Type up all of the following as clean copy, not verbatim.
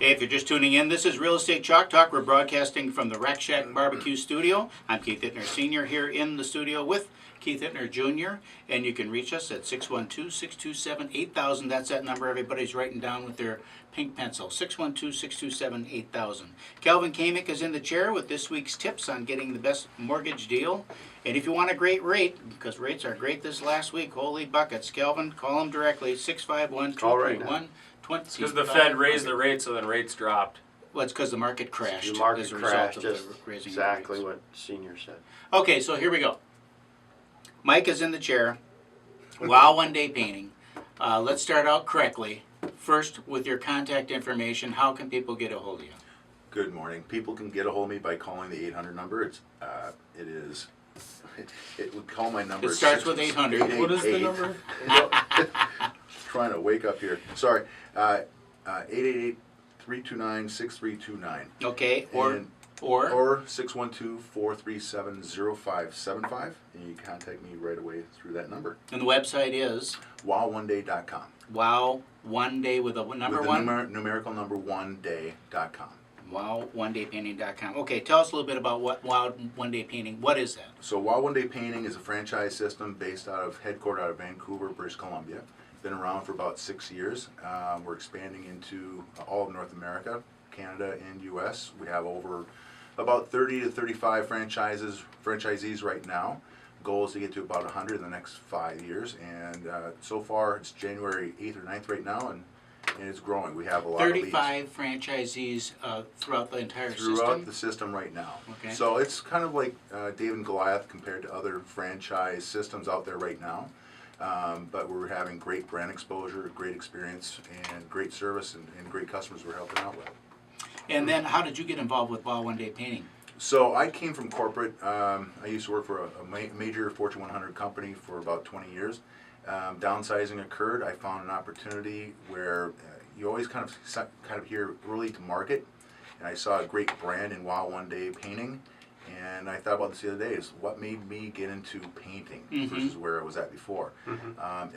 Hey, if you're just tuning in, this is Real Estate Chalk Talk. We're broadcasting from the Rack Shack Barbecue Studio. I'm Keith Hittner Sr. here in the studio with Keith Hittner Jr. And you can reach us at 612-627-8000. That's that number everybody's writing down with their pink pencil, 612-627-8000. Kelvin Kaemingk is in the chair with this week's tips on getting the best mortgage deal. And if you want a great rate, because rates are great this last week, holy buckets, Kelvin, call him directly, 651-221. Because the Fed raised the rates, so then rates dropped. Well, it's because the market crashed. The market as a crashed, result of just the raising exactly rates. what Senior said. Okay, so here we go. Mike is in the chair. Wow, one day painting. Let's start out correctly. First, with your contact information, how can people get a hold of you? Good morning. People can get a hold of me by calling the 800 number. It would call my number. It starts with 800. What is the number? Trying to wake up here. Sorry. 888-329-6329. Okay, or or 612-437-0575. And you can contact me right away through that number. and the website is WowOneDay.com. wow one day with a number with the one. numerical number oneday.com. WowOneDayPainting.com. Okay, tell us a little bit about what Wow One Day Painting. What is that? So Wow One Day Painting is a franchise system headquartered out of Vancouver, British Columbia. Been around for about 6 years. We're expanding into all of North America, Canada, and U.S. We have over about 30 to 35 franchisees right now. Goal is to get to about 100 in the next 5 years, and so far it's January 8th or 9th right now, and it's growing. We have a lot of leads. 35 franchisees throughout the entire Throughout the system right now. Okay. So it's kind of like David and Goliath compared to other franchise systems out there right now. But we're having great brand exposure, great experience, and great service, and great customers we're helping out with. And then how did you get involved with Wow One Day Painting? So I came from corporate. I used to work for a major Fortune 100 company for about 20 years. Downsizing occurred. I found an opportunity where you always kind of hear early to market, and I saw a great brand in Wow One Day Painting, and I thought about this the other day: is what made me get into painting versus where I was at before.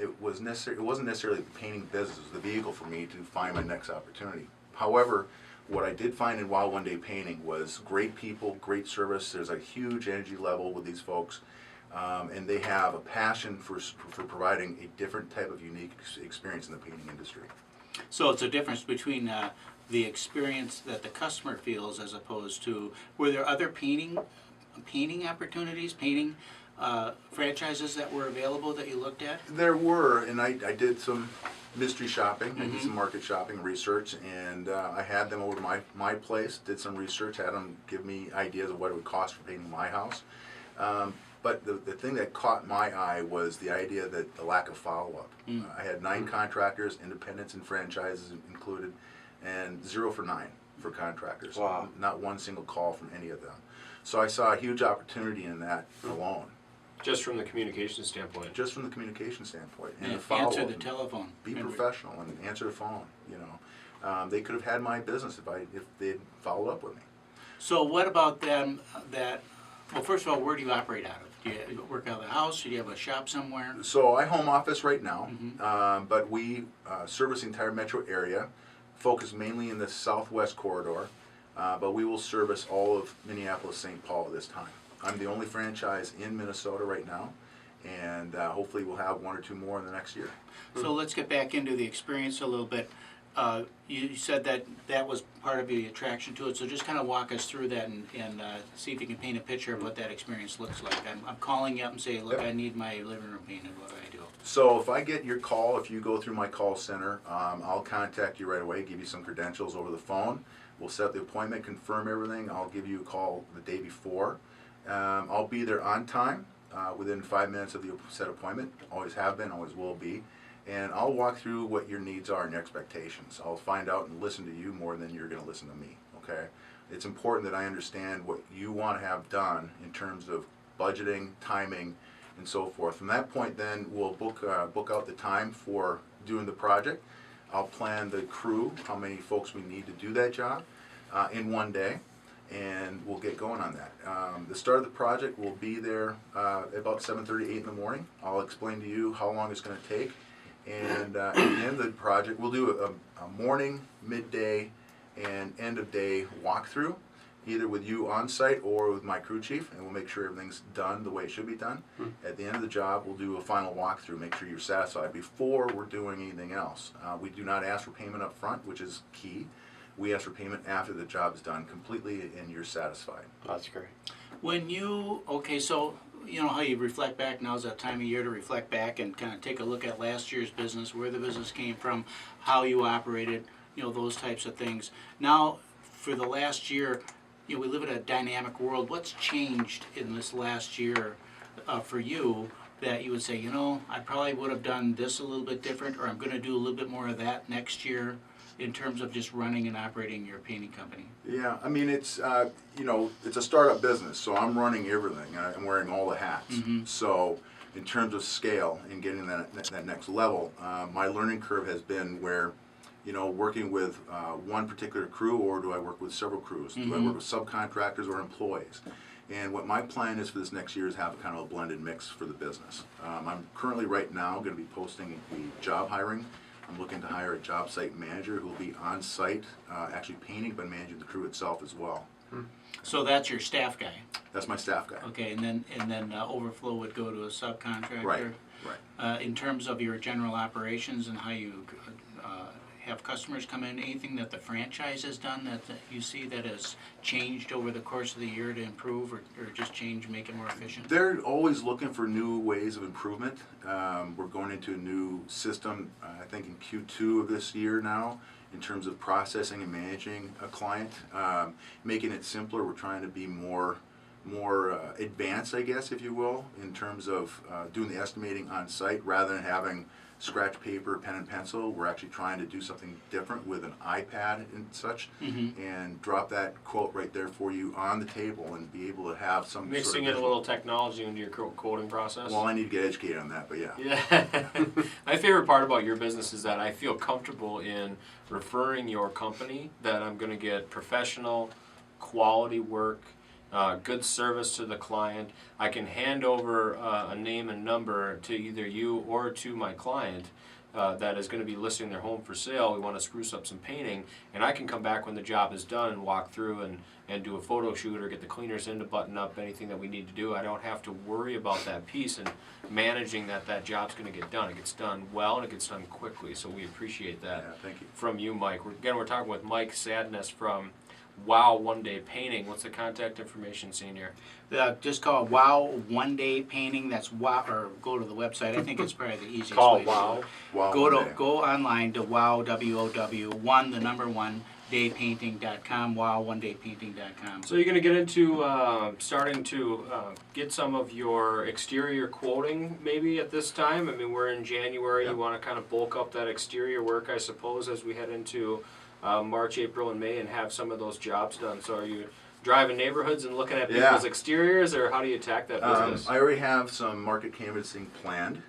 It wasn't necessarily the painting business; it was the vehicle for me to find my next opportunity. However, what I did find in Wow One Day Painting was great people, great service. There's a huge energy level with these folks. And they have a passion for providing a different type of unique experience in the painting industry. So it's a difference between the experience that the customer feels as opposed to, were there other painting opportunities, painting franchises that were available that you looked at? There were, and I did some mystery shopping, I did some market shopping research, and I had them over to my place, did some research, had them give me ideas of what it would cost for painting my house. But the thing that caught my eye was the idea that the lack of follow-up. I had 9 contractors, independents and franchises included, and 0 for 9 for contractors. Wow. Not one single call from any of them. So I saw a huge opportunity in that alone. Just from the communication standpoint. Just from the communication standpoint. And the follow-up. answer the telephone. Be professional and answer the phone, you know. They could have had my business if they'd followed up with me. So what about them well, first of all, where do you operate out of? Do you work out of the house? Do you have a shop somewhere? So I home office right now, but we service the entire metro area, focus mainly in the southwest corridor, but we will service all of Minneapolis-St. Paul at this time. I'm the only franchise in Minnesota right now, and hopefully we'll have 1 or 2 more in the next year. So let's get back into the experience a little bit. You said that was part of the attraction to it, so just kind of walk us through that and see if you can paint a picture of what that experience looks like. I'm calling you up and saying, look, I need my living room painted. What do I do? So if I get your call, if you go through my call center, I'll contact you right away, give you some credentials over the phone. We'll set the appointment, confirm everything. I'll give you a call the day before. I'll be there on time, within 5 minutes of the set appointment. Always have been, always will be. And I'll walk through what your needs are and your expectations. I'll find out and listen to you more than you're going to listen to me, okay? It's important that I understand what you want to have done in terms of budgeting, timing, and so forth. From that point then, we'll book out the time for doing the project. I'll plan the crew, how many folks we need to do that job in one day, and we'll get going on that. The start of the project will be there about 7:30, 8 in the morning. I'll explain to you how long it's going to take. And at the end of the project, we'll do a morning, midday, an end of day walkthrough, either with you on site or with my crew chief, and we'll make sure everything's done the way it should be done. At the end of the job, we'll do a final walkthrough, make sure you're satisfied before we're doing anything else. We do not ask for payment up front, which is key. We ask for payment after the job is done completely and you're satisfied. That's great. When you, okay, so you know how you reflect back, now's that time of year to reflect back and kind of take a look at last year's business, where the business came from, how you operated, you know, those types of things. Now, for the last year, you know, we live in a dynamic world. What's changed in this last year for you that you would say, you know, I probably would have done this a little bit different, or I'm going to do a little bit more of that next year in terms of just running and operating your painting company? Yeah, I mean, it's, you know, it's a startup business, so I'm running everything. I'm wearing all the hats. So in terms of scale and getting that next level, my learning curve has been where, you know, working with one particular crew, or do I work with several crews? Do I work with subcontractors or employees? And what my plan is for this next year is have a kind of a blended mix for the business. I'm currently right now going to be posting the job hiring. I'm looking to hire a job site manager who will be on site, actually painting, but managing the crew itself as well. So that's your staff guy. That's my staff guy. Okay, and then overflow would go to a subcontractor. Right, right. In terms of your general operations and how you have customers come in, anything that the franchise has done that you see that has changed over the course of the year to improve or just change, make it more efficient? They're always looking for new ways of improvement. We're going into a new system, I think in Q2 of this year now, in terms of processing and managing a client, making it simpler. We're trying to be more advanced, I guess, if you will, in terms of doing the estimating on site rather than having scratch paper, pen and pencil. We're actually trying to do something different with an iPad and such, and drop that quote right there for you on the table and be able to have some Mixing in a little technology into your quoting process. Well, I need to get educated on that, but yeah. Yeah. My favorite part about your business is that I feel comfortable in referring your company, that I'm going to get professional, quality work, good service to the client. I can hand over a name and number to either you or to my client that is going to be listing their home for sale. We want to spruce up some painting, and I can come back when the job is done and walk through and do a photo shoot or get the cleaners in to button up anything that we need to do. I don't have to worry about that piece and managing that job's going to get done. It gets done well and it gets done quickly, so we appreciate that. Yeah, thank you. From you, Mike. We're talking with Mike Sandness from Wow One Day Painting. What's the contact information, Senior? Just call Wow One Day Painting. That's Wow, or go to the website. I think it's probably the easiest Call way. Wow. Wow, Go online to Wow, WOW1, the number 1, daypainting.com, wow1daypainting.com. So you're going to get into starting to get some of your exterior quoting maybe at this time? I mean, we're in January. Yep. You want to kind of bulk up that exterior work, I suppose, as we head into March, April, and May and have some of those jobs done. So are you driving neighborhoods and looking at people's exteriors, or how do you attack that business? I already have some market canvassing planned,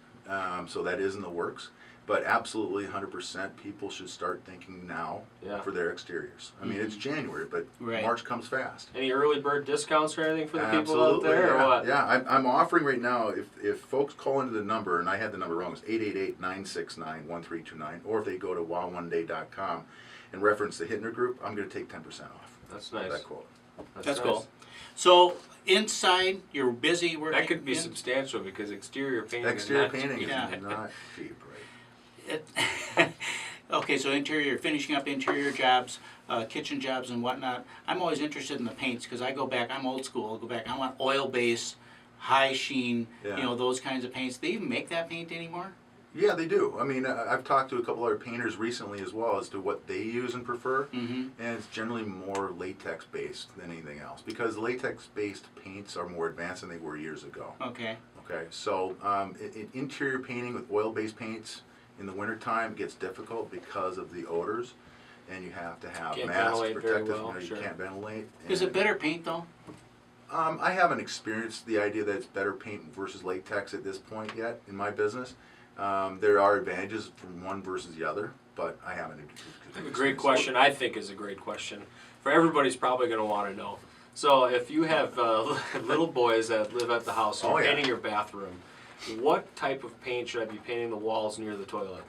so that is in the works. But absolutely 100% people should start thinking now for their exteriors. I mean, it's January, but March comes fast. Any early bird discounts or anything for the people Absolutely, out there? yeah. Or what? Yeah, I'm offering right now, if folks call into the number, and I had the number wrong, it's 888-969-1329, or if they go to wowoneday.com and reference the Hittner Group, I'm going to take 10% off. That's nice. That quote. That's nice. cool. So inside, you're busy working. That could be substantial because exterior painting Exterior is not painting cheap. is not cheap, right? Okay, so interior, finishing up interior jobs, kitchen jobs and whatnot. I'm always interested in the paints because I go back, I'm old school, I'll go back, I want oil base, high sheen, you know, those kinds of paints. Do they even make that paint anymore? Yeah, they do. I mean, I've talked to a couple other painters recently as well as to what they use and prefer, and it's generally more latex-based than anything else because latex-based paints are more advanced than they were years ago. Okay. Okay, so in interior painting with oil-based paints in the wintertime it gets difficult because of the odors, and you have to have Can't masks, ventilate very protective, well, you sure. can't ventilate. Is it better paint though? I haven't experienced the idea that it's better paint versus latex at this point yet in my business. There are advantages from one versus the other, but I haven't. A great question, I think, is a great question. For everybody's probably going to want to know. So if you have little boys that live at the house and you're painting your bathroom, what type of paint should I be painting the walls near the toilet?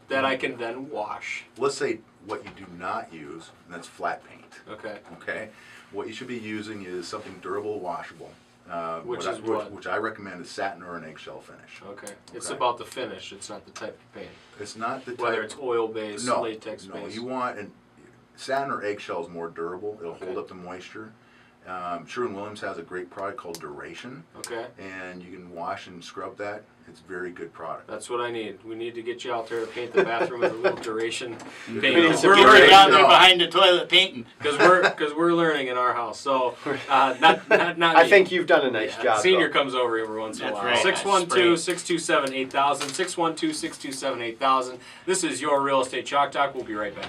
that I can then wash. Let's say what you do not use, and that's flat paint. Okay. Okay, what you should be using is something durable, washable. Which is what? Which I recommend is satin or an eggshell finish. Okay. It's Okay. about the finish. It's not the type of paint. It's not the Whether type, it's oil-based, no, latex-based. no. You want satin or eggshell is more durable. It'll Okay. hold up the moisture. Sherwin-Williams has a great product called Duration, Okay. and you can wash and scrub that. It's a very good product. That's what I need. We need to get you out there to paint the bathroom with a little duration paint. We're Because right down there No. behind the toilet painting. we're learning in our house. So not I me. think you've done a nice job. Senior though. comes over every once in a That's while. right. 612-627-8000. 612-627-8000. This is your Real Estate Chalk Talk. We'll be right back.